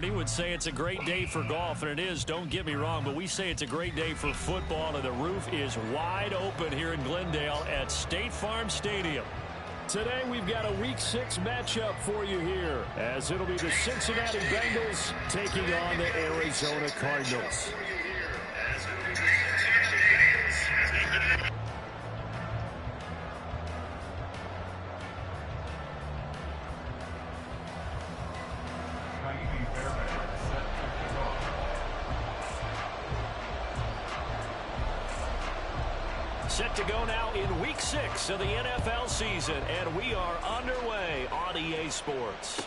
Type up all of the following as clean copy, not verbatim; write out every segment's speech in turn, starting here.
He would say it's a great day for golf, and it is, don't get me wrong, but we say it's a great day for football, and the roof is wide open here in Glendale at State Farm Stadium. Today we've got a Week 6 matchup for you here, as it'll be the Cincinnati Bengals taking on the Arizona Cardinals. Set to go now in Week 6 of the NFL season, and we are underway on EA Sports.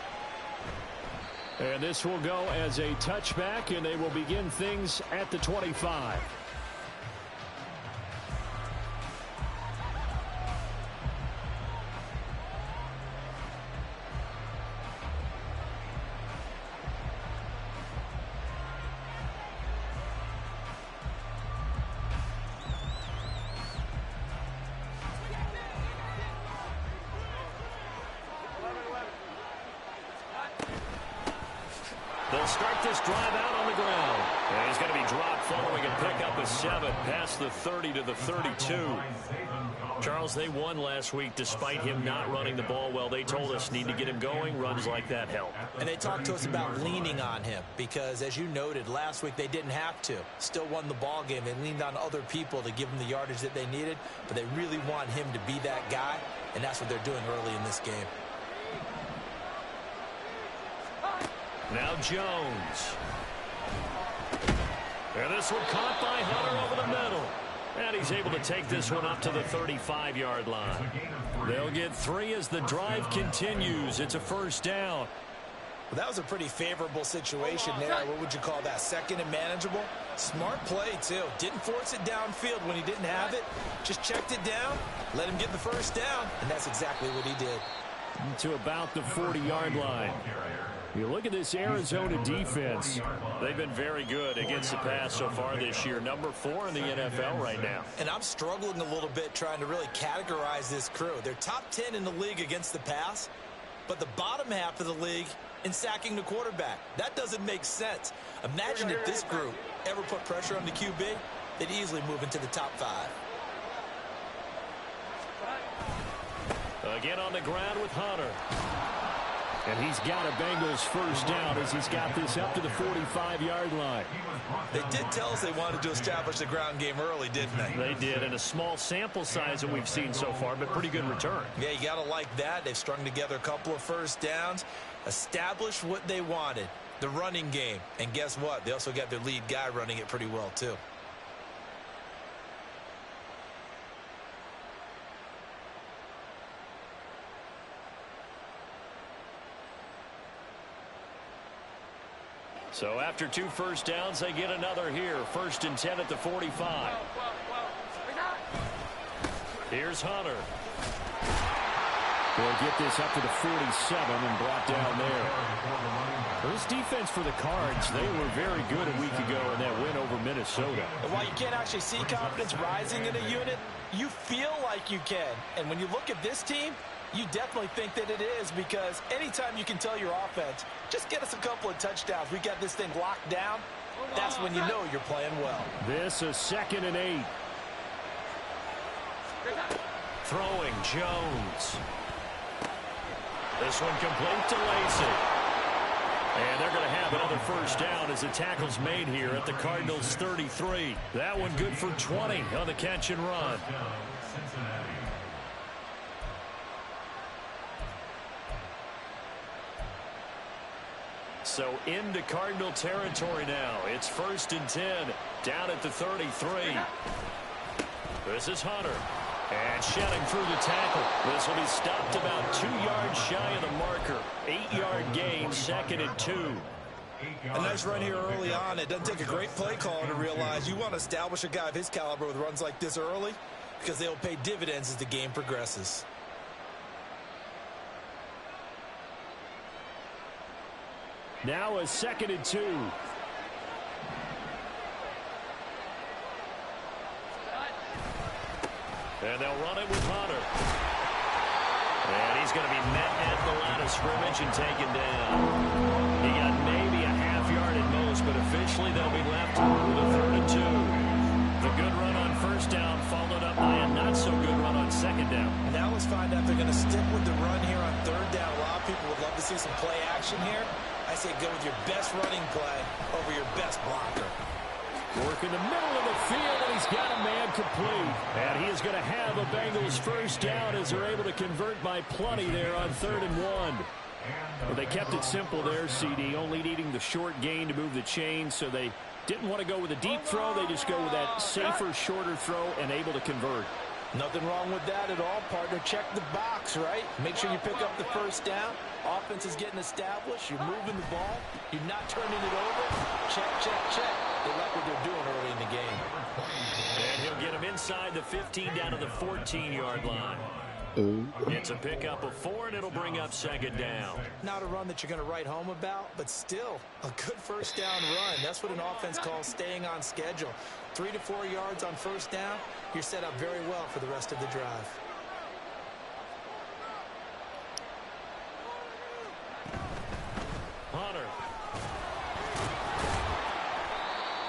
And this will go as a touchback, and they will begin things at the 25. They'll start this drive out on the ground. And he's going to be dropped following a pickup of 7 past the 30 to the 32. Charles, they won last week despite him not running the ball well. They told us need to get him going. Runs like that help. And they talked to us about leaning on him because, as you noted, last week they didn't have to. Still won the ball game. They leaned on other people to give them the yardage that they needed, but they really want him to be that guy, and that's what they're doing early in this game. Now Jones. And this one caught by Hunter over the middle. And he's able to take this one up to the 35-yard line. They'll get 3 as the drive continues. It's a first down. Well, that was a pretty favorable situation there. What would you call that? Second and manageable? Smart play, too. Didn't force it downfield when he didn't have it. Just checked it down, let him get the first down, and that's exactly what he did. To about the 40-yard line. You look at this Arizona defense. They've been very good against the pass so far this year. Number 4 in the NFL right now. And I'm struggling a little bit trying to really categorize this crew. They're top 10 in the league against the pass, but the bottom half of the league in sacking the quarterback. That doesn't make sense. Imagine if this group ever put pressure on the QB, they'd easily move into the top 5. Again on the ground with Hunter. And he's got a Bengals first down as he's got this up to the 45-yard line. They did tell us they wanted to establish the ground game early, didn't they? They did, and a small sample size that we've seen so far, but pretty good return. Yeah, you got to like that. They've strung together a couple of first downs, established what they wanted, the running game. And guess what? They also got their lead guy running it pretty well, too. So after 2 first downs, they get another here. 1st and 10 at the 45. Here's Hunter. They'll get this up to the 47 and brought down there. This defense for the Cards, they were very good a week ago in that win over Minnesota. And while you can't actually see confidence rising in a unit, you feel like you can. And when you look at this team, you definitely think that it is, because anytime you can tell your offense, just get us a couple of touchdowns, we got this thing locked down, that's when you know you're playing well. This is 2nd and 8. Throwing Jones. This one complete to Lacey. And they're going to have another first down as the tackle's made here at the Cardinals' 33. That one good for 20 on the catch and run. So into Cardinal territory now. It's 1st and 10 down at the 33. This is Hunter. And shedding through the tackle. This will be stopped about 2 yards shy of the marker. 8-yard gain, 2nd and 2. A nice run here early on. It doesn't take a great play caller to realize you want to establish a guy of his caliber with runs like this early, because they'll pay dividends as the game progresses. Now a 2nd and 2. And they'll run it with Hunter. And he's going to be met at the line of scrimmage and taken down. He got maybe a half Eventually, they'll be left with a 3rd and 2. The good run on first down followed up by a not-so-good run on second down. Now let's find out if they're going to stick with the run here on 3rd down. A lot of people would love to see some play action here. I say go with your best running play over your best blocker. Work in the middle of the field, and he's got a man complete. And he is going to have a Bengals first down as they're able to convert by plenty there on 3rd and 1. Well, they kept it simple there, CD, only needing the short gain to move the chains, so they didn't want to go with a deep throw. They just go with that safer, shorter throw and able to convert. Nothing wrong with that at all, partner. Check the box, right? Make sure you pick up the first down. Offense is getting established. You're moving the ball. You're not turning it over. Check, check, check. They like what they're doing early in the game. And he'll get him inside the 15 down to the 14-yard line. It's a pickup of 4, and it'll bring up 2nd down. Not a run that you're going to write home about, but still a good first down run. That's what an offense calls staying on schedule. 3 to 4 yards on first down, you're set up very well for the rest of the drive. Hunter.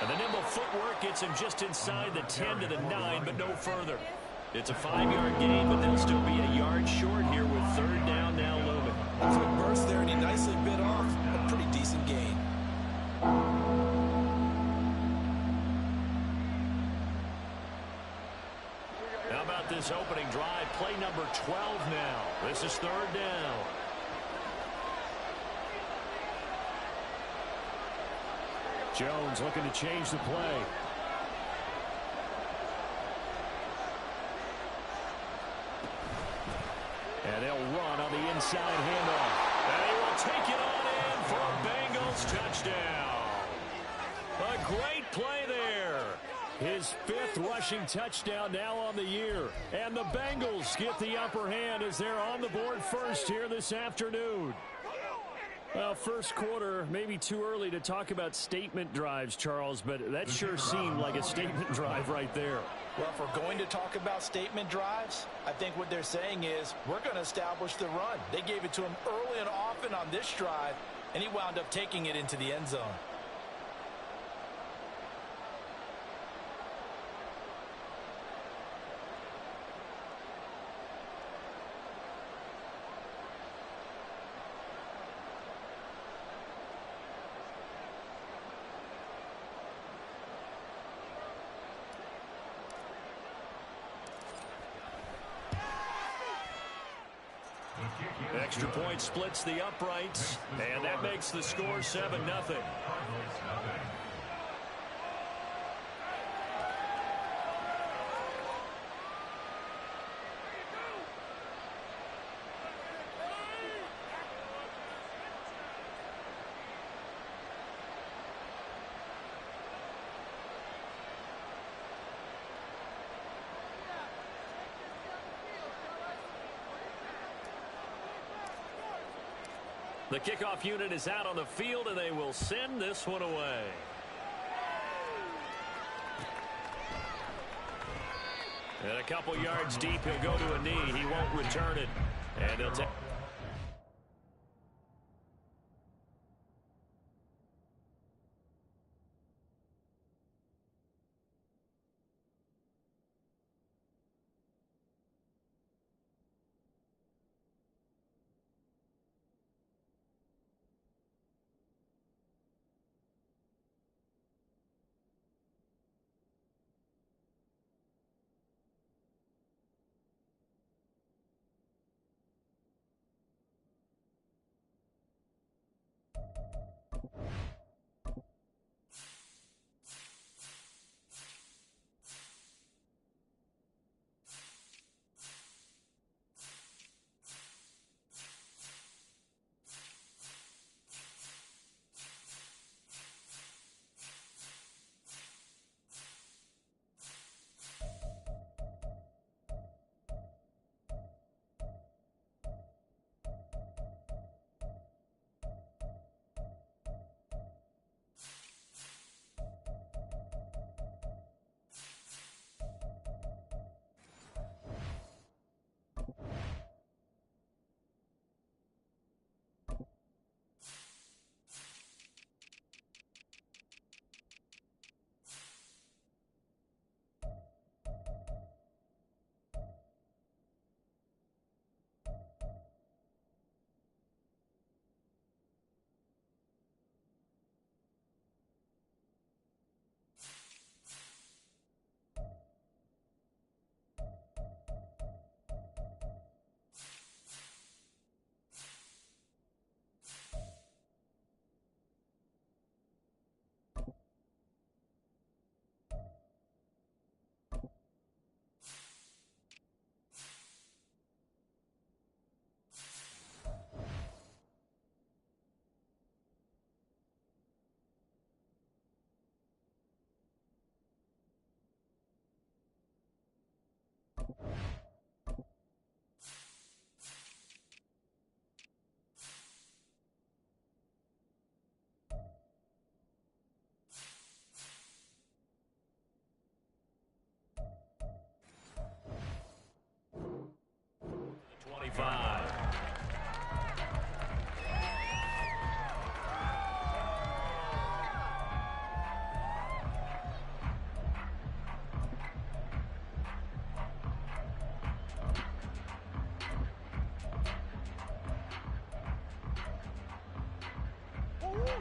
And the nimble footwork gets him just inside the 10 to the 9, but no further. It's a 5-yard gain, but they'll still be a yard short here with 3rd down now looming. A quick burst there, and he nicely bit off a pretty decent gain. How about this opening drive? Play number 12 now. This is 3rd down. Jones looking to change the play. And they'll run on the inside handoff. And he will take it on in for a Bengals touchdown. A great play there. His 5th rushing touchdown now on the year. And the Bengals get the upper hand as they're on the board first here this afternoon. Well, first quarter, maybe too early to talk about statement drives, Charles, but that sure seemed like a statement drive right there. Well, if we're going to talk about statement drives, I think what they're saying is we're going to establish the run. They gave it to him early and often on this drive, and he wound up taking it into the end zone. Extra point splits the uprights, and that makes the score 7-0. The kickoff unit is out on the field, and they will send this one away. And a couple yards deep, he'll go to a knee. He won't return it. And he'll take... 25.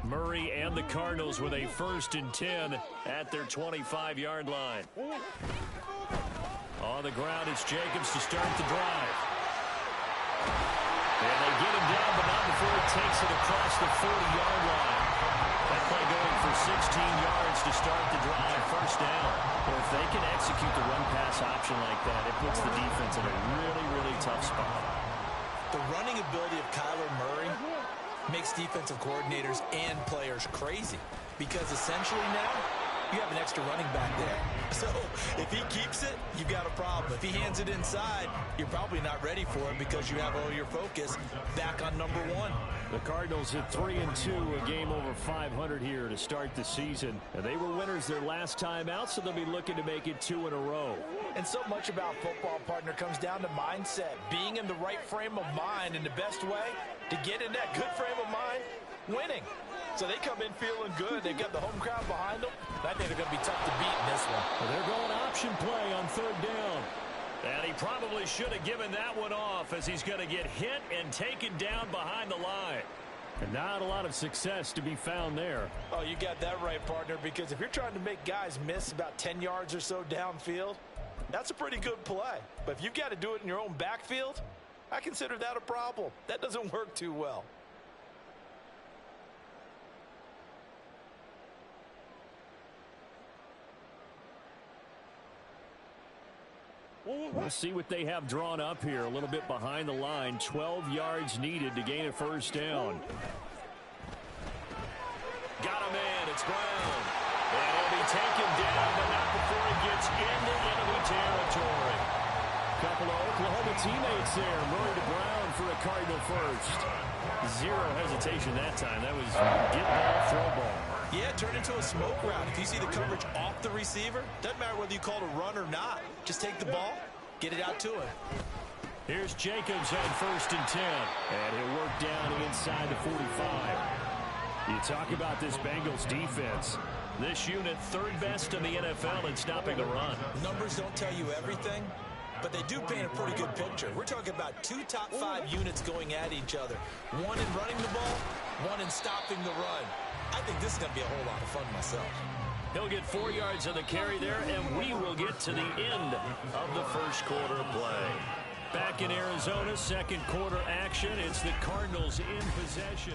Murray and the Cardinals with a 1st and 10 at their 25-yard line. On the ground, it's Jacobs to start the drive. And they get him down, but not before he takes it across the 40-yard line. That play going for 16 yards to start the drive, 1st down. Well, if they can execute the run-pass option like that, it puts the defense in a really, really tough spot. The running ability of Kyler Murray makes defensive coordinators and players crazy, because essentially now you have an extra running back there. So if he keeps it, you've got a problem. If he hands it inside, you're probably not ready for it because you have all your focus back on number 1. The Cardinals at 3-2, a game over 500 here to start the season. And they were winners their last time out, so they'll be looking to make it 2 in a row. And so much about football, partner, comes down to mindset. Being in the right frame of mind, and the best way to get in that good frame of mind, winning. So they come in feeling good. They've got the home crowd behind them. I think they're going to be tough to beat in this one. Well, they're going option play on 3rd down. And he probably should have given that one off, as he's going to get hit and taken down behind the line. And not a lot of success to be found there. Oh, you got that right, partner, because if you're trying to make guys miss about 10 yards or so downfield, that's a pretty good play. But if you've got to do it in your own backfield, I consider that a problem. That doesn't work too well. We'll see what they have drawn up here. A little bit behind the line. 12 yards needed to gain a 1st down. Got a man. It's Brown. And he'll be taken down, but not before he gets into enemy territory. Couple of Oklahoma teammates there. Murray to Brown for a Cardinal 1st. Zero hesitation that time. That was get ball, throw ball. Yeah, turn into a smoke route. If you see the coverage off the receiver, doesn't matter whether you call it a run or not. Just take the ball, get it out to him. Here's Jacobs on 1st and 10. And he'll work down inside the 45. You talk about this Bengals defense. This unit 3rd best in the NFL in stopping the run. Numbers don't tell you everything, but they do paint a pretty good picture. We're talking about 2 top 5 units going at each other. One in running the ball, one in stopping the run. I think this is going to be a whole lot of fun myself. He'll get 4 yards on the carry there, and we will get to the end of the 1st quarter of play. Back in Arizona, 2nd quarter action. It's the Cardinals in possession.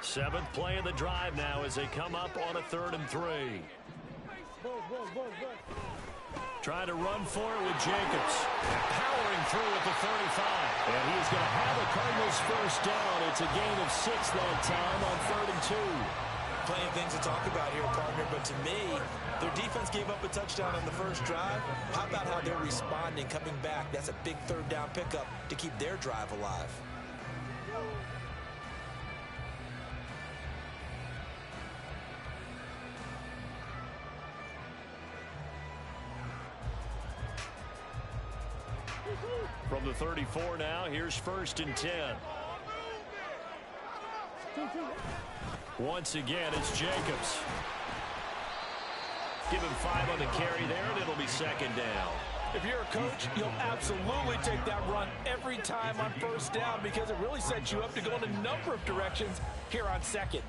Seventh play of the drive now as they come up on a 3rd and 3. Trying to run for it with Jacobs. Powering through at the 35. And he is going to have the Cardinals 1st down. It's a gain of 6 that time on 3rd and 2. Plenty of things to talk about here, partner, but to me, their defense gave up a touchdown on the 1st drive. How about how they're responding, coming back? That's a big 3rd down pickup to keep their drive alive. From the 34 now, here's 1st and 10. Once again, it's Jacobs. Give him 5 on the carry there, and it'll be 2nd down. If you're a coach, you'll absolutely take that run every time on 1st down because it really sets you up to go in a number of directions here on 2nd.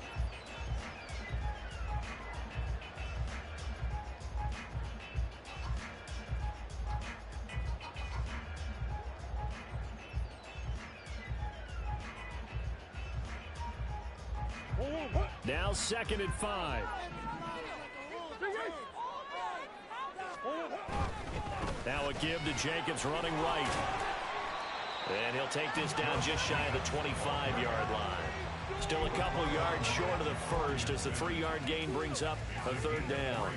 Now 2nd and 5. Now a give to Jacobs running right. And he'll take this down just shy of the 25-yard line. Still a couple yards short of the first as the 3-yard gain brings up a third down.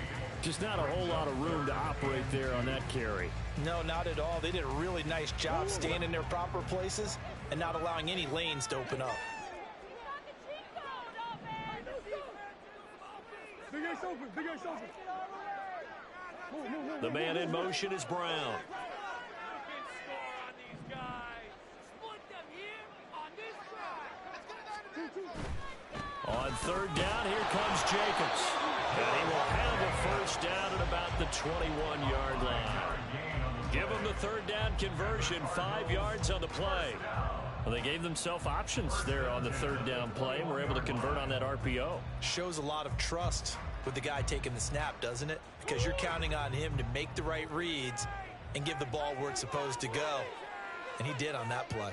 Just not a whole lot of room to operate there on that carry. No, not at all. They did a really nice job staying in their proper places and not allowing any lanes to open up. The man in motion is Brown. On third down, here comes Jacobs. And he will have a first down at about the 21-yard line. Give him the third down conversion, 5 yards on the play. Well, they gave themselves options there on the third down play and were able to convert on that RPO. Shows a lot of trust with the guy taking the snap, doesn't it? Because you're counting on him to make the right reads and give the ball where it's supposed to go. And he did on that play.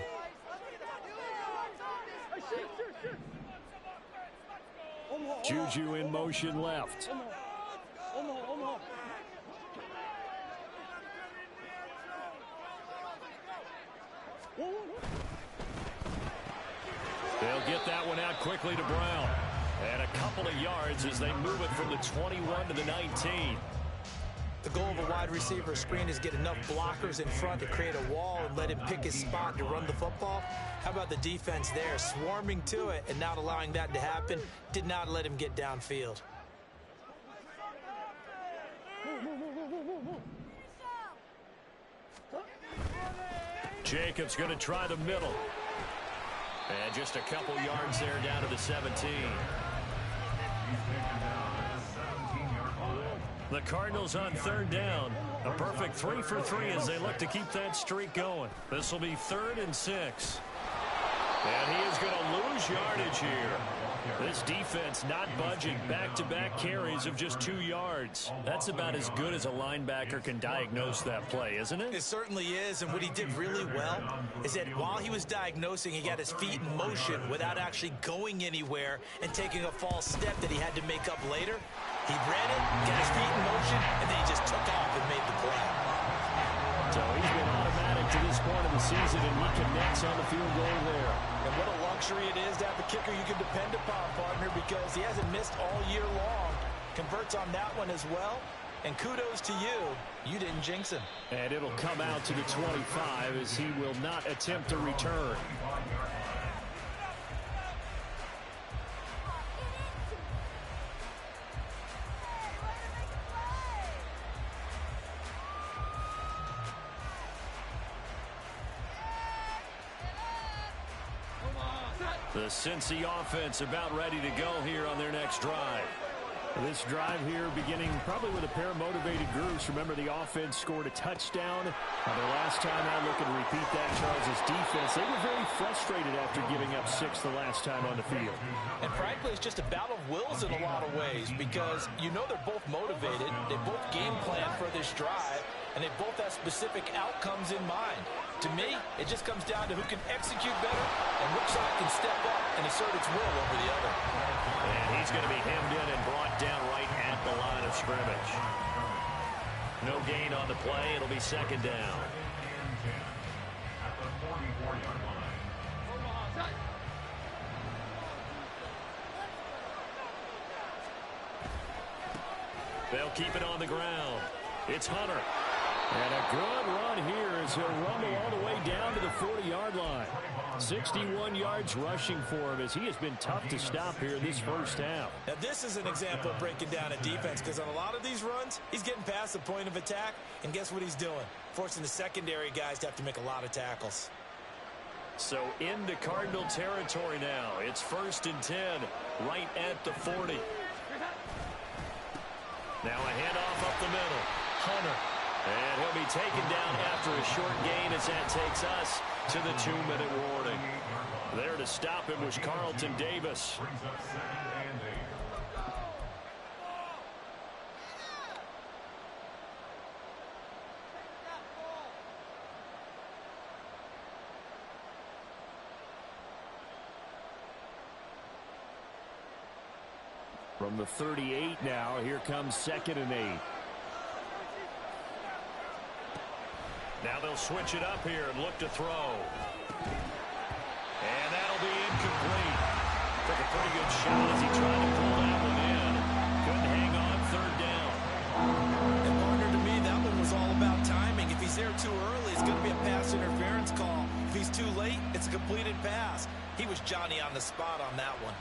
Juju in motion left. They'll get that one out quickly to Brown. And a couple of yards as they move it from the 21 to the 19. The goal of a wide receiver screen is get enough blockers in front to create a wall and let him pick his spot to run the football. How about the defense there, swarming to it and not allowing that to happen? Did not let him get downfield. Jacobs going to try the middle. And just a couple yards there down to the 17. The Cardinals on third down. A perfect 3 for 3 as they look to keep that streak going. This will be 3rd and 6. And he is going to lose yardage here. This defense not budging. Back-to-back carries of just 2 yards. That's about as good as a linebacker can diagnose that play, isn't it? It certainly is, and what he did really well is that while he was diagnosing, he got his feet in motion without actually going anywhere and taking a false step that he had to make up later. He read it, got his feet in motion, and then he just took off and made the play. So he's been automatic to this point of the season, and he connects on the field goal there. And what a luxury it is to have a kicker you can depend upon, partner, because he hasn't missed all year long. Converts on that one as well. And kudos to you. You didn't jinx him. And it'll come out to the 25 as he will not attempt to return. The Cincy offense about ready to go here on their next drive. This drive here beginning probably with a pair of motivated groups. Remember, the offense scored a touchdown. The last time out, looking to repeat that, Charles' defense. They were very frustrated after giving up 6 the last time on the field. And frankly, it's just a battle of wills in a lot of ways because you know they're both motivated. They both game plan for this drive, and they both have specific outcomes in mind. To me, it just comes down to who can execute better and which side can step up and assert its will over the other. And he's going to be hemmed in and brought down right at the line of scrimmage. No gain on the play. It'll be 2nd down. They'll keep it on the ground. It's Hunter. And a good run here as he'll rumble all the way down to the 40-yard line. 61 yards rushing for him as he has been tough to stop here in this first half. Now, this is an example of breaking down a defense because on a lot of these runs, he's getting past the point of attack, and guess what he's doing? Forcing the secondary guys to have to make a lot of tackles. So into Cardinal territory now. It's 1st and 10 right at the 40. Now a handoff up the middle. Hunter. And he'll be taken down after a short gain as that takes us to the 2-minute warning. There to stop him was Carlton Davis. From the 38 now, here comes 2nd and 8. Now they'll switch it up here and look to throw. And that'll be incomplete. took a pretty good shot as he tried to pull that one in. Couldn't hang on third down. And partner, to me, that one was all about timing. If he's there too early, it's going to be a pass interference call. If he's too late, it's a completed pass. He was Johnny on the spot on that one.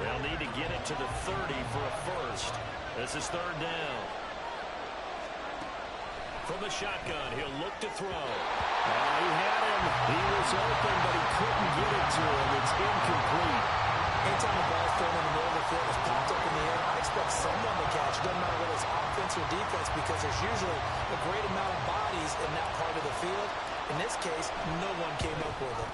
They'll need to get it to the 30 for a first. This is third down. From the shotgun, he'll look to throw. He had him. He was open, but he couldn't get it to him. It's incomplete. Anytime the ball's thrown in the middle of the field, it's popped up in the air, I expect someone to catch. It doesn't matter whether it's offense or defense, because there's usually a great amount of bodies in that part of the field. In this case, no one came up with it.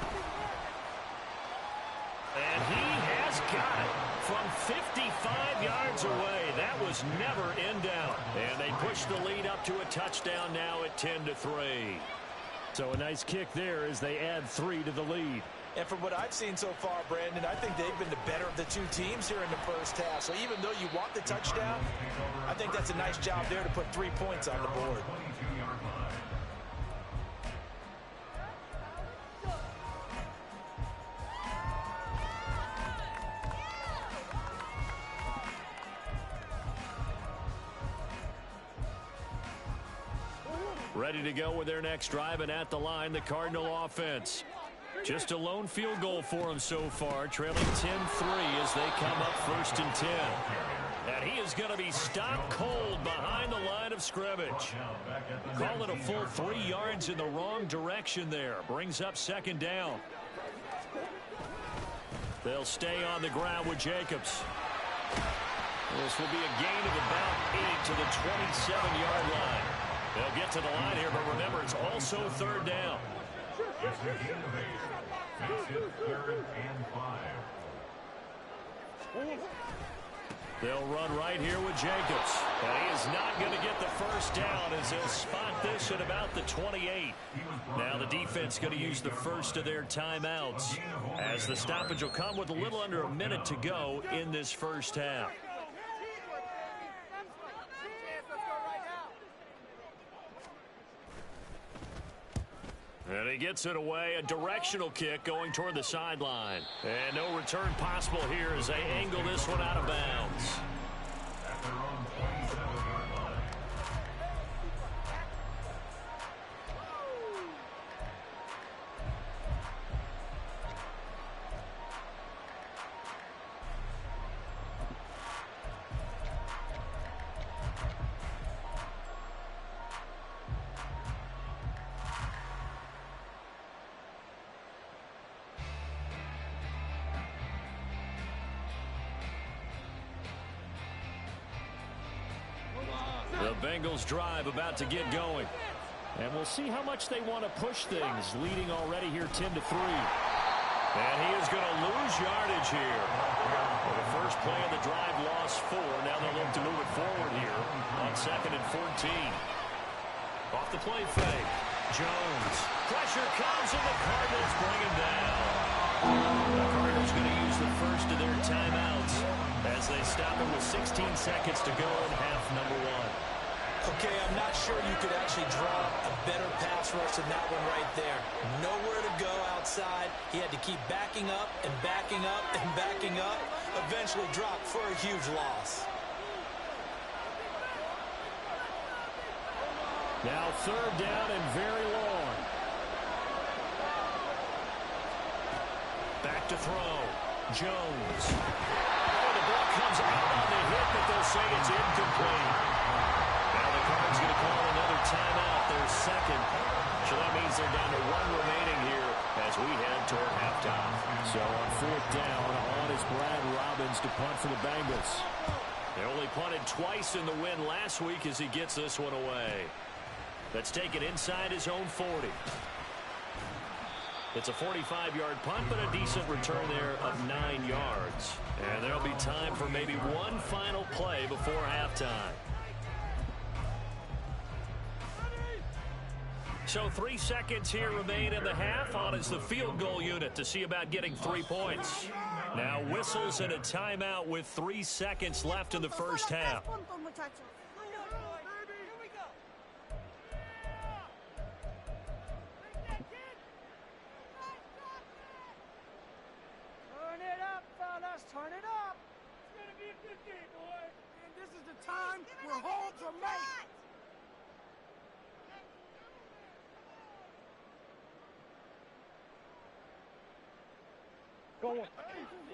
And he has got it from 55 yards away. That was never in doubt. And they push the lead up to a touchdown now at 10-3. So a nice kick there as they add 3 to the lead. And from what I've seen so far, Brandon, I think they've been the better of the two teams here in the first half. So even though you want the touchdown, I think that's a nice job there to put 3 points on the board. Ready to go with their next drive, and at the line, the Cardinal offense. Just a lone field goal for them so far, trailing 10-3 as they come up 1st and 10. And he is going to be stopped cold behind the line of scrimmage. Call it a full 3 yards in the wrong direction there. Brings up 2nd down. They'll stay on the ground with Jacobs. This will be a gain of about 8 to the 27-yard line. They'll get to the line here, but remember, it's also 3rd down. They'll run right here with Jacobs. And he is not going to get the first down as they'll spot this at about the 28. Now the defense going to use the first of their timeouts, as the stoppage will come with a little under a minute to go in this first half. And he gets it away, a directional kick going toward the sideline. And no return possible here as they angle this one out of bounds. The Bengals drive about to get going. And we'll see how much they want to push things, leading already here 10-3. And he is going to lose yardage here. Well, the first play of the drive lost 4. Now they'll look to move it forward here on 2nd and 14. Off the play fake. Jones. Pressure comes and the Cardinals bring him down. The Cardinals going to use the first of their timeouts as they stop it with 16 seconds to go in half number 1. Okay, I'm not sure you could actually draw a better pass rush than that one right there. Nowhere to go outside. He had to keep backing up and backing up and backing up. Eventually dropped for a huge loss. Now 3rd down and very long. Back to throw. Jones. Oh, the ball comes out on the hit, but they'll say it's incomplete. Now the Cards going to call another timeout, their 2nd. So that means they're down to 1 remaining here as we head toward halftime. So on 4th down, on is Brad Robbins to punt for the Bengals. They only punted twice in the win last week as he gets this one away. That's taken inside his own 40. It's a 45-yard punt, but a decent return there of 9 yards. And there'll be time for maybe one final play before halftime. So 3 seconds here remain in the half. On is the field goal unit to see about getting 3 points. Now whistles and a timeout with 3 seconds left in the first half.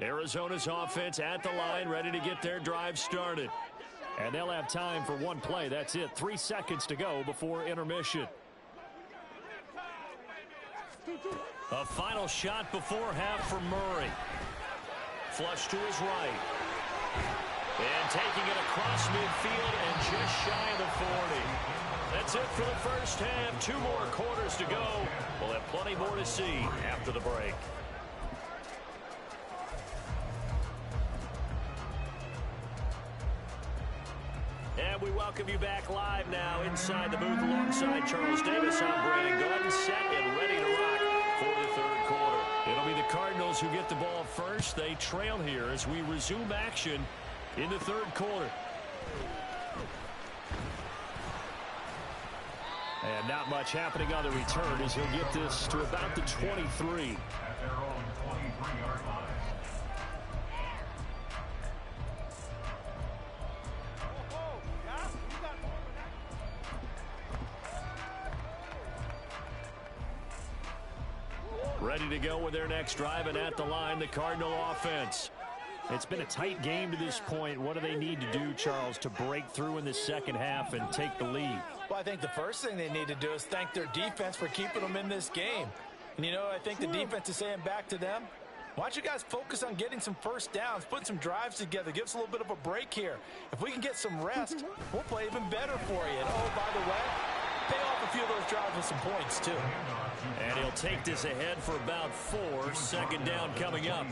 Arizona's offense at the line, ready to get their drive started. And they'll have time for one play. That's it. 3 seconds to go before intermission. A final shot before half for Murray. Flush to his right. And taking it across midfield and just shy of the 40. That's it for the first half. 2 more quarters to go. We'll have plenty more to see after the break. And we welcome you back live now inside the booth alongside Charles Davis. I'm Brandon Gordon, set and ready to rock for the third quarter. It'll be the Cardinals who get the ball first. They trail here as we resume action in the third quarter. And not much happening on the return as he'll get this to about the 23. At their own 23-yard line. Ready to go with their next drive, and at the line, the Cardinal offense. It's been a tight game to this point. What do they need to do, Charles, to break through in the second half and take the lead? Well, I think the first thing they need to do is thank their defense for keeping them in this game. And, you know, I think the defense is saying back to them, why don't you guys focus on getting some first downs, put some drives together, give us a little bit of a break here. If we can get some rest, we'll play even better for you. And, oh, by the way, pay off a few of those drives with some points, too. And he'll take this ahead for about 4. Second down coming up.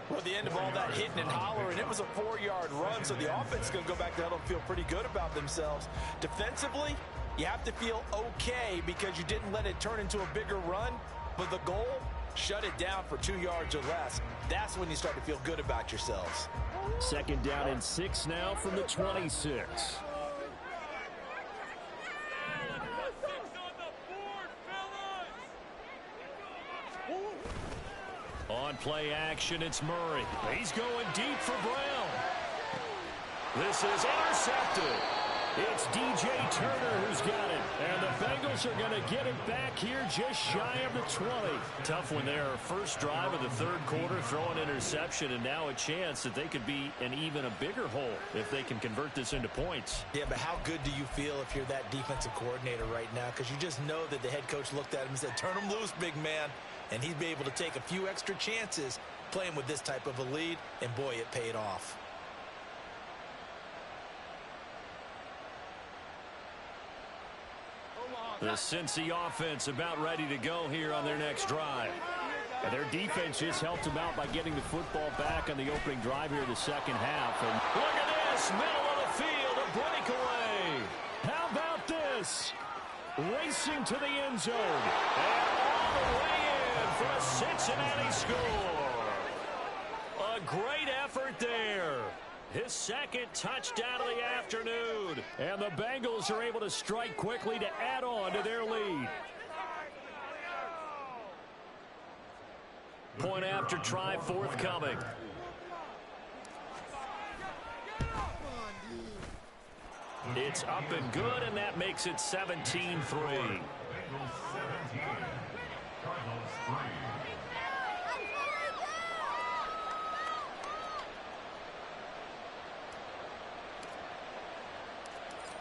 Well, at the end of all that hitting and hollering, it was a 4-yard run, so the offense is going to go back to huddle and feel pretty good about themselves. Defensively, you have to feel okay because you didn't let it turn into a bigger run, but the goal, shut it down for 2 yards or less. That's when you start to feel good about yourselves. Second down and 6 now from the 26. On play action, it's Murray. He's going deep for Brown. This is intercepted. It's DJ Turner who's got it. And the Bengals are going to get it back here just shy of the 20. Tough one there. First drive of the third quarter, throw an interception, and now a chance that they could be in even a bigger hole if they can convert this into points. Yeah, but how good do you feel if you're that defensive coordinator right now? Because you just know that the head coach looked at him and said, turn him loose, big man. And he'd be able to take a few extra chances playing with this type of a lead, and boy, it paid off. The Cincy offense about ready to go here on their next drive. And their defense just helped them out by getting the football back on the opening drive here in the second half. And look at this, middle of the field, a breakaway. How about this? Racing to the end zone. And all the way in for a Cincinnati score. A great effort there. His second touchdown of the afternoon. And the Bengals are able to strike quickly to add on to their lead. Point after try forthcoming. It's up and good, and that makes it 17-3. Bengals 17, Cardinals 3.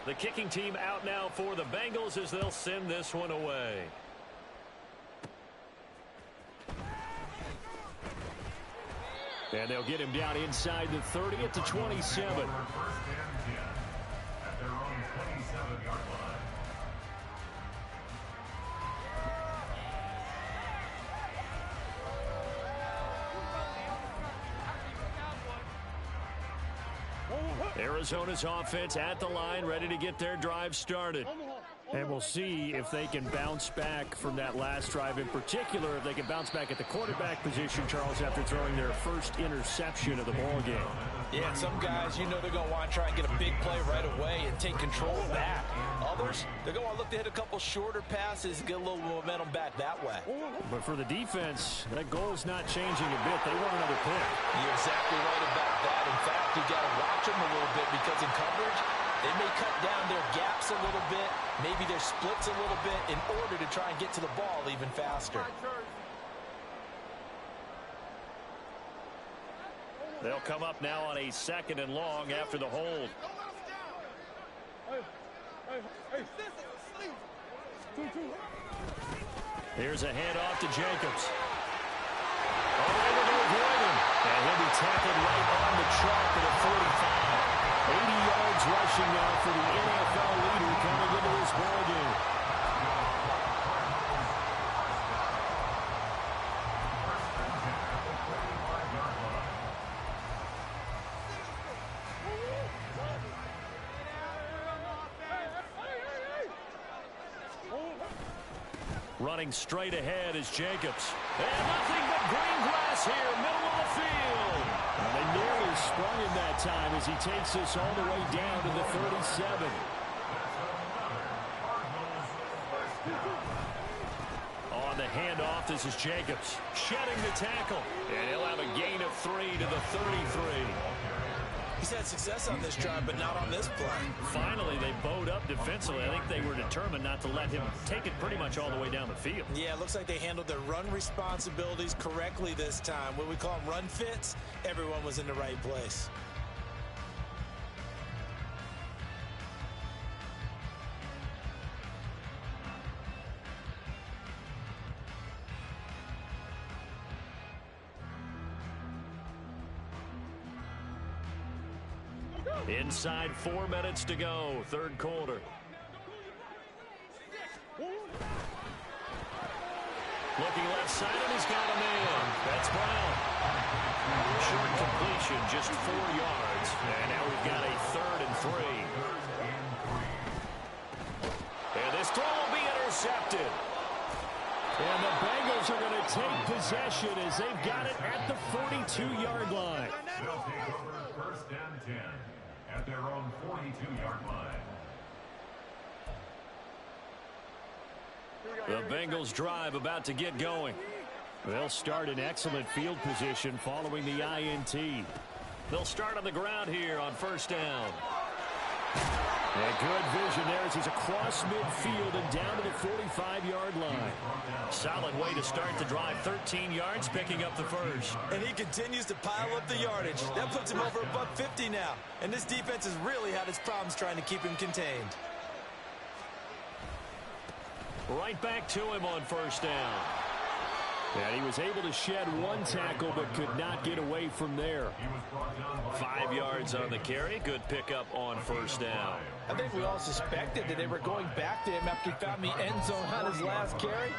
The kicking team out now for the Bengals as they'll send this one away. And they'll get him down inside the 30 at the 27. First and 10 at their own 27-yard line. Arizona's offense at the line, ready to get their drive started. And we'll see if they can bounce back from that last drive, in particular, if they can bounce back at the quarterback position, Charles, after throwing their first interception of the ball game. Yeah, some guys, you know they're going to want to try and get a big play right away and take control back. Others, they're going to want to look to hit a couple shorter passes and get a little momentum back that way. But for the defense, that goal's not changing a bit. They want another pick. You're exactly right about that. In fact, you got to watch them a little bit because in coverage, they may cut down their gaps a little bit, maybe their splits a little bit in order to try and get to the ball even faster. They'll come up now on a 2nd and long after the hold. Here's a handoff to Jacobs. Able to avoid him. And he'll be tackled right on the chalk at a 45. 80 yards rushing now for the NFL leader coming into this ball game. Running straight ahead is Jacobs. And nothing but green grass here, middle of the field. And they nearly sprung him that time as he takes this all the way down to the 37. On the handoff, this is Jacobs. Shedding the tackle. And he'll have a gain of 3 to the 33. He's had success on this drive, but not on this play. Finally, they bowed up defensively. I think they were determined not to let him take it pretty much all the way down the field. Yeah, it looks like they handled their run responsibilities correctly this time. What we call them run fits, everyone was in the right place. Inside 4 minutes to go, 3rd quarter. Looking left side, and he's got a man. That's Brown. Short completion, just 4 yards. And now we've got a 3rd and 3. And this throw will be intercepted. And the Bengals are going to take possession as they've got it at the 42-yard line. They'll take over 1st and 10 at their own 42-yard line. The Bengals drive about to get going. They'll start in excellent field position following the INT. They'll start on the ground here on 1st down. And good vision there as he's across midfield and down to the 45-yard line. Solid way to start the drive. 13 yards, picking up the 1st. And he continues to pile up the yardage. That puts him over $150 now. And this defense has really had its problems trying to keep him contained. Right back to him on 1st down. And he was able to shed 1 tackle but could not get away from there. 5 yards on the carry. Good pickup on 1st down. I think we all suspected that they were going back to him after he found the end zone on his last carry.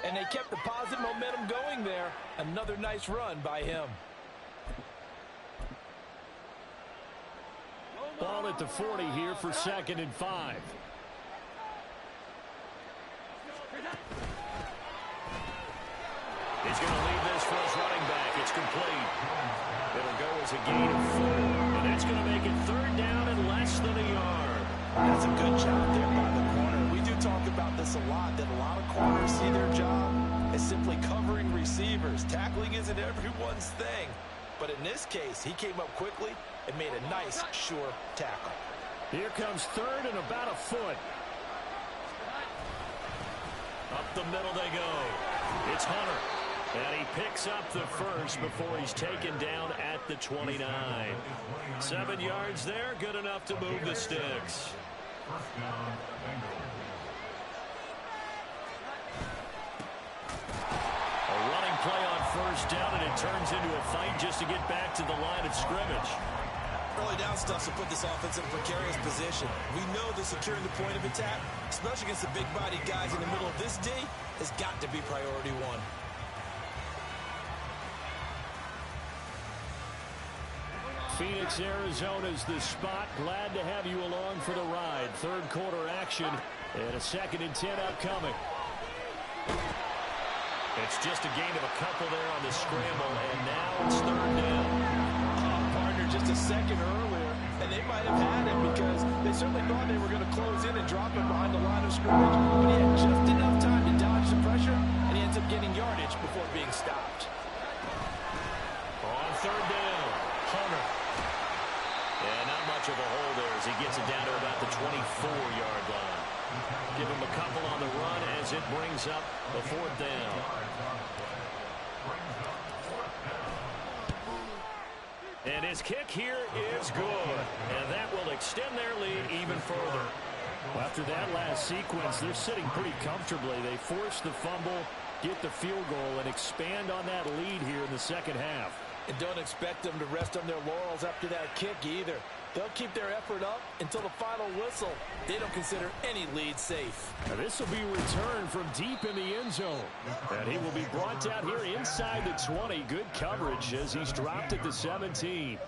And they kept the positive momentum going there. Another nice run by him. Ball at the 40 here for 2nd and 5. He's going to leave this for his running back. It's complete. It'll go as a gain of 4. And that's going to make it 3rd down and less than a yard. That's a good job there by the corner. We do talk about this a lot, that a lot of corners see their job as simply covering receivers. Tackling isn't everyone's thing. But in this case, he came up quickly and made a nice, sure tackle. Here comes 3rd and about a foot. Up the middle they go. It's Hunter. And he picks up the 1st before he's taken down at the 29. 7 yards there, good enough to move the sticks. A running play on 1st down, and it turns into a fight just to get back to the line of scrimmage. Early down stuff to put this offense in a precarious position. We know that securing the point of attack, especially against the big-bodied guys in the middle of this D, has got to be priority 1. Phoenix, Arizona's the spot. Glad to have you along for the ride. 3rd quarter action and a 2nd and 10 upcoming. It's just a gain of a couple there on the scramble, and now it's 3rd down. Partner just a second earlier, and they might have had him because they certainly thought they were going to close in and drop him behind the line of scrimmage, but he had just enough time to dodge the pressure, and he ends up getting yardage before being stopped. On 3rd down, Hunter. And not much of a hole there as he gets it down to about the 24-yard line. Give him a couple on the run as it brings up the 4th down. And his kick here is good. And that will extend their lead even further. Well, after that last sequence, they're sitting pretty comfortably. They force the fumble, get the field goal, and expand on that lead here in the second half. And don't expect them to rest on their laurels after that kick either. They'll keep their effort up until the final whistle. They don't consider any lead safe. Now this will be returned from deep in the end zone. And he will be brought down here inside the 20. Good coverage as he's dropped at the 17.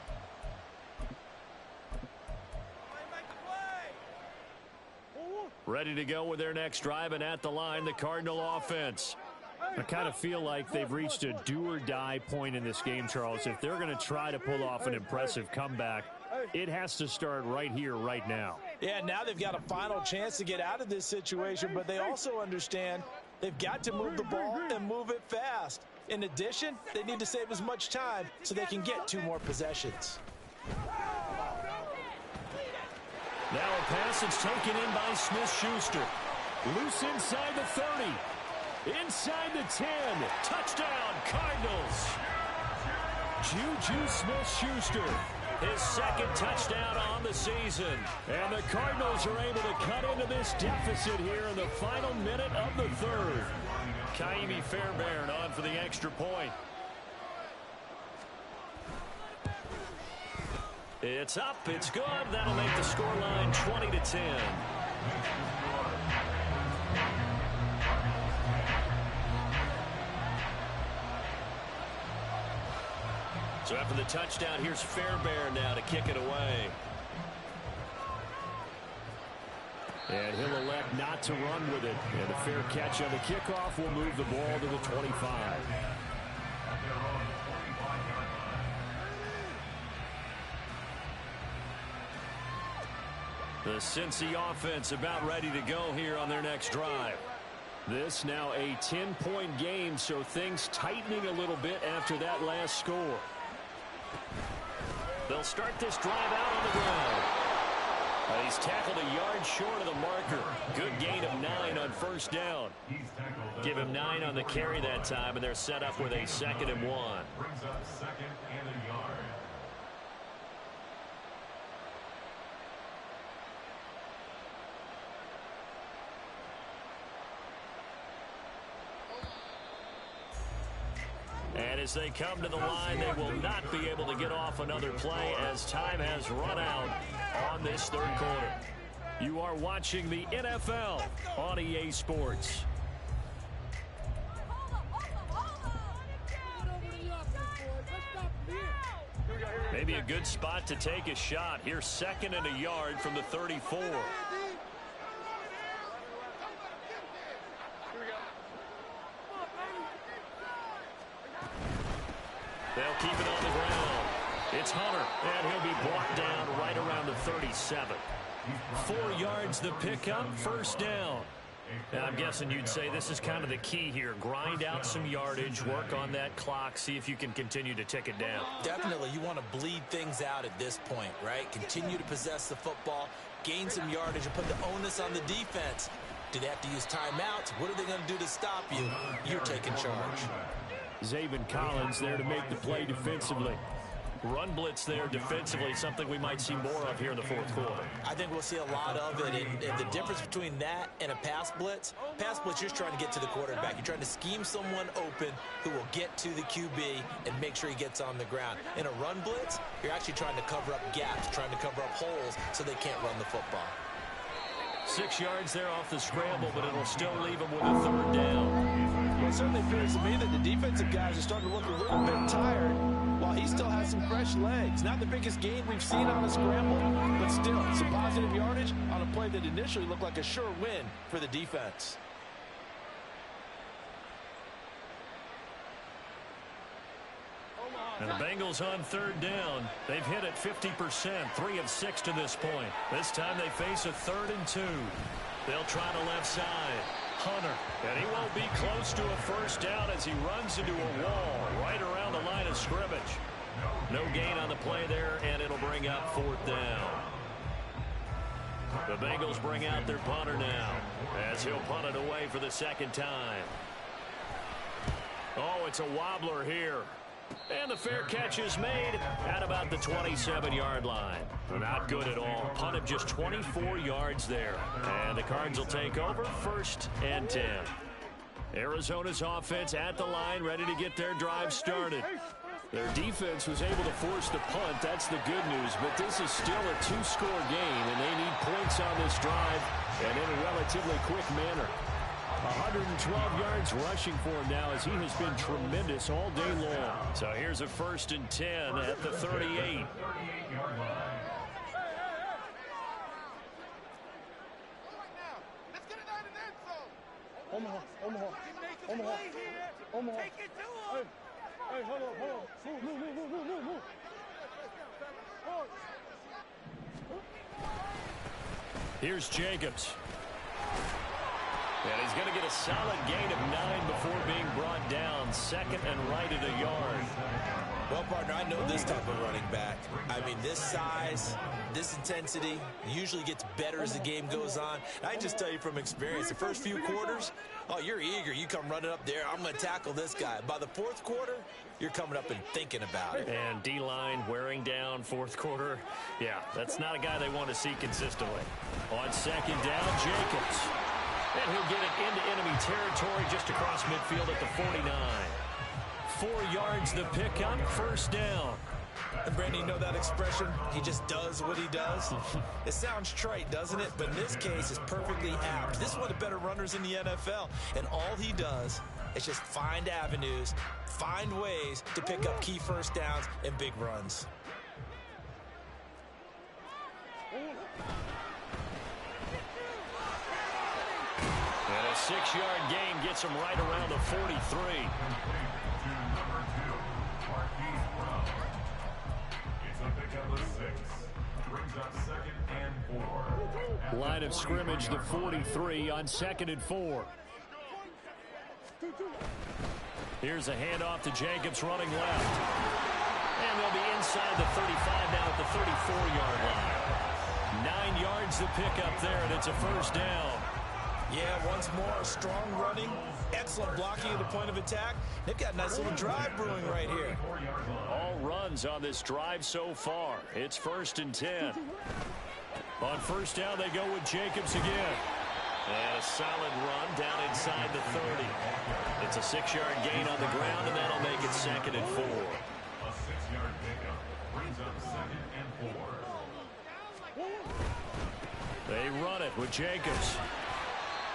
Ready to go with their next drive, and at the line, the Cardinal offense. I kind of feel like they've reached a do-or-die point in this game, Charles. If they're going to try to pull off an impressive comeback, it has to start right here, right now. Yeah, now they've got a final chance to get out of this situation, but they also understand they've got to move the ball and move it fast. In addition, they need to save as much time so they can get 2 more possessions. Now a pass that's taken in by Smith-Schuster. Loose inside the 30. Inside the 10. Touchdown, Cardinals. Juju Smith-Schuster. His second touchdown on the season. And the Cardinals are able to cut into this deficit here in the final minute of the third. Kaimi Fairbairn on for the extra point. It's up, it's good. That'll make the scoreline 20-10. So after the touchdown, here's Fairbairn now to kick it away. And he'll elect not to run with it. And a fair catch on the kickoff will move the ball to the 25. The Cincy offense about ready to go here on their next drive. This now a 10-point game, so things tightening a little bit after that last score. They'll start this drive out on the ground. He's tackled a yard short of the marker. Good gain of 9 on first down. Give him 9 on the carry that time, and they're set up with a 2nd and 1. Brings up 2nd and a yard. And as they come to the line, they will not be able to get off another play as time has run out on this third quarter. You are watching the NFL on EA Sports. Maybe a good spot to take a shot. Here's 2nd and a yard from the 34. They'll keep it on the ground. It's Hunter, and he'll be brought down right around the 37. 4 yards the pickup, first down. And I'm guessing you'd say this is kind of the key here. Grind out some yardage, work on that clock, see if you can continue to tick it down. Definitely, you want to bleed things out at this point, right? Continue to possess the football, gain some yardage, and put the onus on the defense. Do they have to use timeouts? What are they going to do to stop you? You're taking charge. Zaven Collins there to make the play defensively. Run blitz there defensively, something we might see more of here in the fourth quarter. I think we'll see a lot of it, and the difference between that and a pass blitz, you're trying to get to the quarterback. You're trying to scheme someone open who will get to the QB and make sure he gets on the ground. In a run blitz, you're actually trying to cover up gaps, trying to cover up holes so they can't run the football. 6 yards there off the scramble, but it'll still leave them with a third down. Well, it certainly appears to me that the defensive guys are starting to look a little bit tired while he still has some fresh legs. Not the biggest gain we've seen on a scramble, but still some positive yardage on a play that initially looked like a sure win for the defense. And the Bengals on third down. They've hit it 50%, 3 of 6 to this point. This time they face a 3rd and 2. They'll try the left side. Hunter, and he won't be close to a first down as he runs into a wall right around the line of scrimmage. No gain on the play there, and it'll bring up 4th down. The Bengals bring out their punter now as he'll punt it away for the 2nd time. Oh, it's a wobbler here. And the fair catch is made at about the 27-yard line. Not good at all. Punt of just 24 yards there. And the Cards will take over 1st and 10. Arizona's offense at the line, ready to get their drive started. Their defense was able to force the punt. That's the good news. But this is still a 2-score game, and they need points on this drive and in a relatively quick manner. 112 yards rushing for him now as he has been tremendous all day long. So here's a 1st and 10 at the 38. Omaha. Take it to him. Hey, hold on. Move. Here's Jacobs. And he's going to get a solid gain of 9 before being brought down. 2nd and right at a yard. Well, partner, I know this type of running back. I mean, this size, this intensity usually gets better as the game goes on. I can just tell you from experience, the first few quarters, oh, you're eager. You come running up there, I'm going to tackle this guy. By the 4th quarter, you're coming up and thinking about it. And D-line wearing down 4th quarter. Yeah, that's not a guy they want to see consistently. On 2nd down, Jacobs. And he'll get it into enemy territory just across midfield at the 49. 4 yards the pickup, 1st down. And Brandon, you know that expression? He just does what he does. It sounds trite, doesn't it? But in this case, it's perfectly apt. This is one of the better runners in the NFL. And all he does is just find avenues, find ways to pick up key 1st downs and big runs. And a 6-yard gain gets him right around the 43. Line of scrimmage, the 43 on 2nd and 4. Here's a handoff to Jacobs running left. And they'll be inside the 35 now at the 34-yard line. 9 yards to pick up there, and it's a 1st down. Yeah, once more, strong running, excellent blocking at the point of attack. They've got a nice little drive brewing right here. All runs on this drive so far. It's 1st and 10. On 1st down, they go with Jacobs again. And a solid run down inside the 30. It's a 6-yard gain on the ground, and that'll make it 2nd and 4. A 6-yard pickup brings up 2nd and 4. They run it with Jacobs.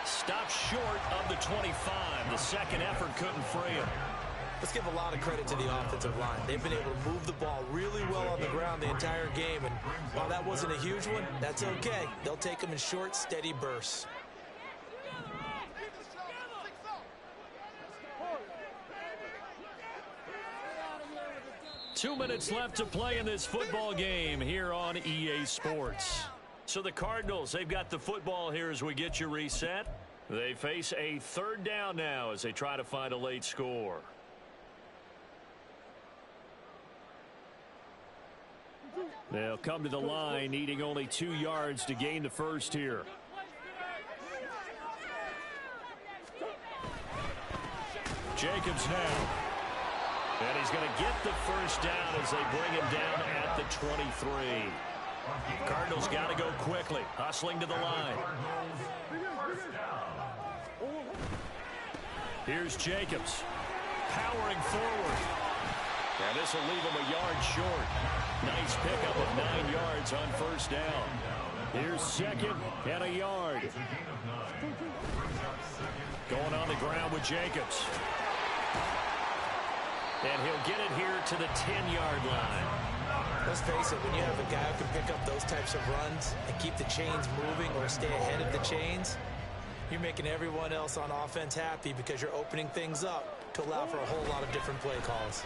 Stopped short of the 25. The second effort couldn't free him. Let's give a lot of credit to the offensive line. They've been able to move the ball really well on the ground the entire game. And while that wasn't a huge one, that's okay. They'll take them in short, steady bursts. Two minutes left to play in this football game here on EA Sports. So the Cardinals, they've got the football here as we get you reset. They face a 3rd down now as they try to find a late score. They'll come to the line, needing only 2 yards to gain the 1st here. Jacobs now. And he's going to get the 1st down as they bring him down at the 23. Cardinals got to go quickly, hustling to the line. Here's Jacobs, powering forward. And this will leave him a yard short. Nice pickup of 9 yards on 1st down. Here's 2nd and a yard. Going on the ground with Jacobs. And he'll get it here to the 10-yard line. Let's face it, when you have a guy who can pick up those types of runs and keep the chains moving or stay ahead of the chains, you're making everyone else on offense happy because you're opening things up to allow for a whole lot of different play calls.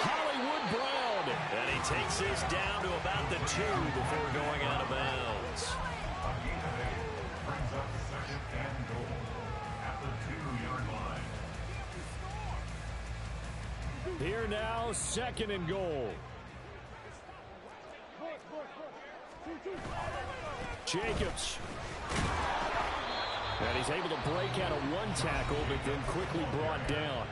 Hollywood Brown. And he takes this down to about the 2 before going out of bounds. Brings up 2nd and goal at the 2-yard line. Here now, 2nd and goal. Jacobs. And he's able to break out of 1 tackle, but then quickly brought down.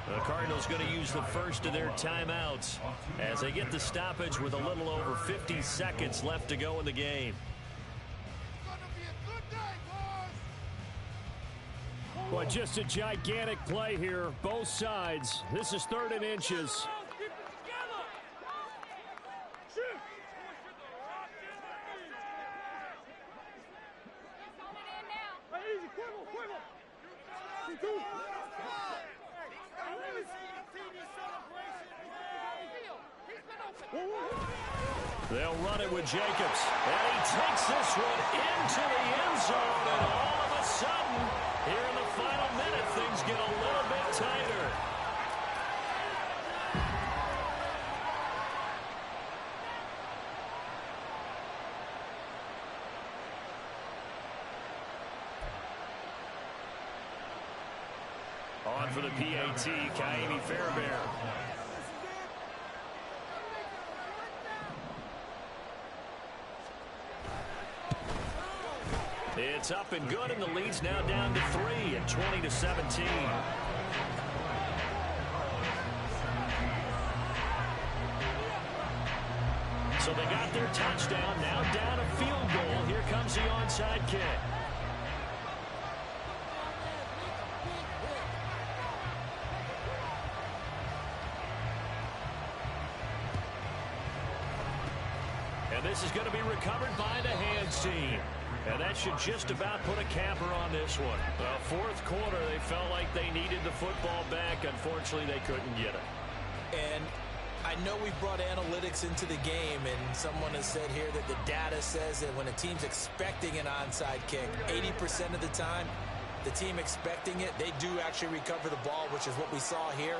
The Cardinals going to use the first of their timeouts as they get the stoppage with a little over 50 seconds left to go in the game. Well, just a gigantic play here, both sides. This is 3rd and inches. They'll run it with Jacobs. And he takes this one into the end zone. And all of a sudden, here in the final minute, things get a little bit tighter. On for the PAT, Kaimi Fairbairn. It's up and good, and the lead's now down to 3 at 20-17. So they got their touchdown, now down a field goal. Here comes the onside kick. And this is going to be recovered by the hands team. And that should just about put a capper on this one. Fourth quarter, they felt like they needed the football back. Unfortunately, they couldn't get it. And I know we brought analytics into the game, and someone has said here that the data says that when a team's expecting an onside kick, 80% of the time, the team expecting it, they do actually recover the ball, which is what we saw here.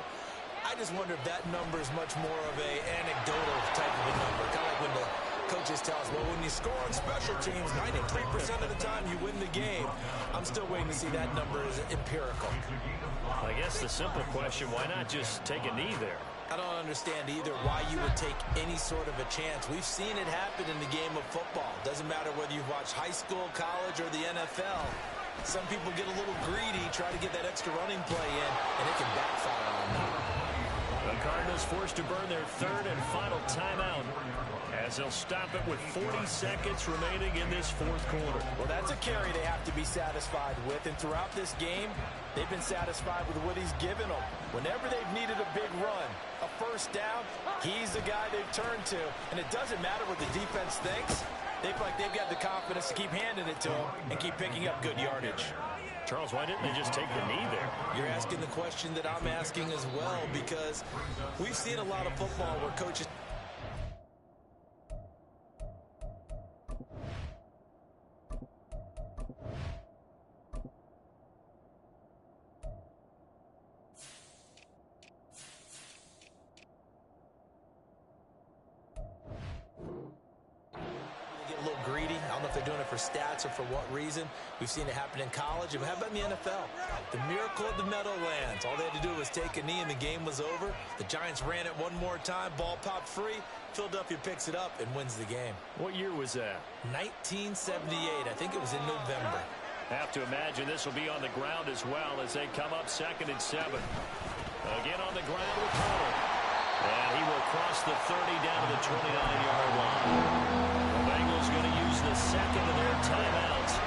I just wonder if that number is much more of a anecdotal type of a number. Kind of like when the coaches tell us, well, when you score on special teams, 93% of the time you win the game. I'm still waiting to see that number is empirical. I guess the simple question, why not just take a knee there? I don't understand either why you would take any sort of a chance. We've seen it happen in the game of football. Doesn't matter whether you've watched high school, college, or the NFL. Some people get a little greedy, try to get that extra running play in, and it can backfire on them. The Cardinals forced to burn their 3rd and final timeout as they'll stop it with 40 seconds remaining in this 4th quarter. Well, that's a carry they have to be satisfied with, and throughout this game, they've been satisfied with what he's given them. Whenever they've needed a big run, a first down, he's the guy they've turned to, and it doesn't matter what the defense thinks. They feel like they've got the confidence to keep handing it to him and keep picking up good yardage. Charles, why didn't they just take the knee there? You're asking the question that I'm asking as well, because we've seen a lot of football where coaches... stats or for what reason. We've seen it happen in college. And how about in the NFL? The miracle of the Meadowlands. All they had to do was take a knee and the game was over. The Giants ran it one more time. Ball popped free. Philadelphia picks it up and wins the game. What year was that? 1978. I think it was in November. Have to imagine this will be on the ground as well as they come up 2nd and 7. Again on the ground with Hunter. And he will cross the 30 down to the 29-yard line. Bengals going to use the 2nd of their timeouts.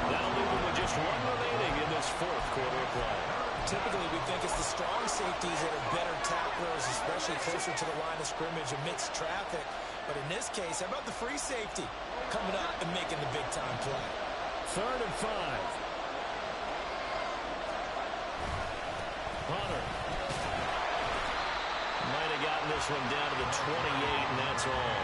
That'll leave them with just 1 remaining in this 4th quarter of play. Typically, we think it's the strong safeties that are better tacklers, especially closer to the line of scrimmage amidst traffic. But in this case, how about the free safety coming up and making the big-time play? 3rd and 5. Hunter. Might have gotten this one down to the 28, and that's all.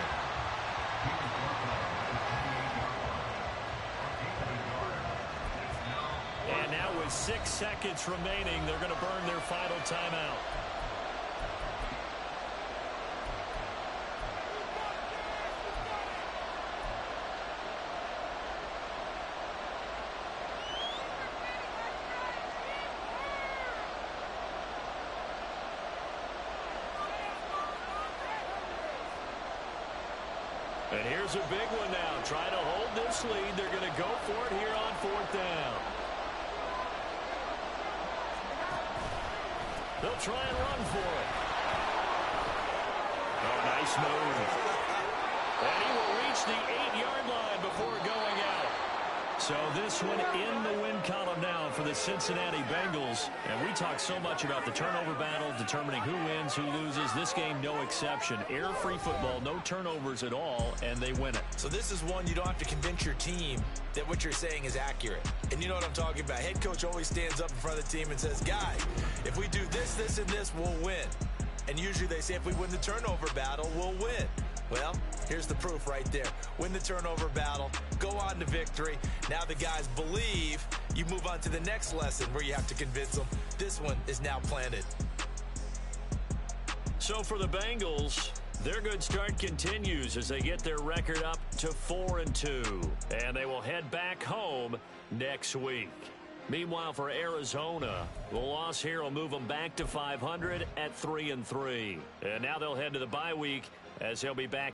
And now with 6 seconds remaining, they're going to burn their final timeout. And here's a big one now. Trying to hold this lead. They're going to go for it here on 4th down. They'll try and run for it. Oh, nice move. And he will reach the 8-yard line before going out. So this one in the win column now for the Cincinnati Bengals. And we talk so much about the turnover battle, determining who wins, who loses. This game, no exception. Air-free football, no turnovers at all, and they win it. So this is one you don't have to convince your team that what you're saying is accurate. And you know what I'm talking about. Head coach always stands up in front of the team and says, guys, if we do this, this, and this, we'll win. And usually they say if we win the turnover battle, we'll win. Well, here's the proof right there. Win the turnover battle, go on to victory. Now the guys believe. You move on to the next lesson where you have to convince them. This one is now planted. So for the Bengals, their good start continues as they get their record up to 4-2. And they will head back home next week. Meanwhile, for Arizona, the loss here will move them back to 500 at 3-3. And now they'll head to the bye week as they'll be back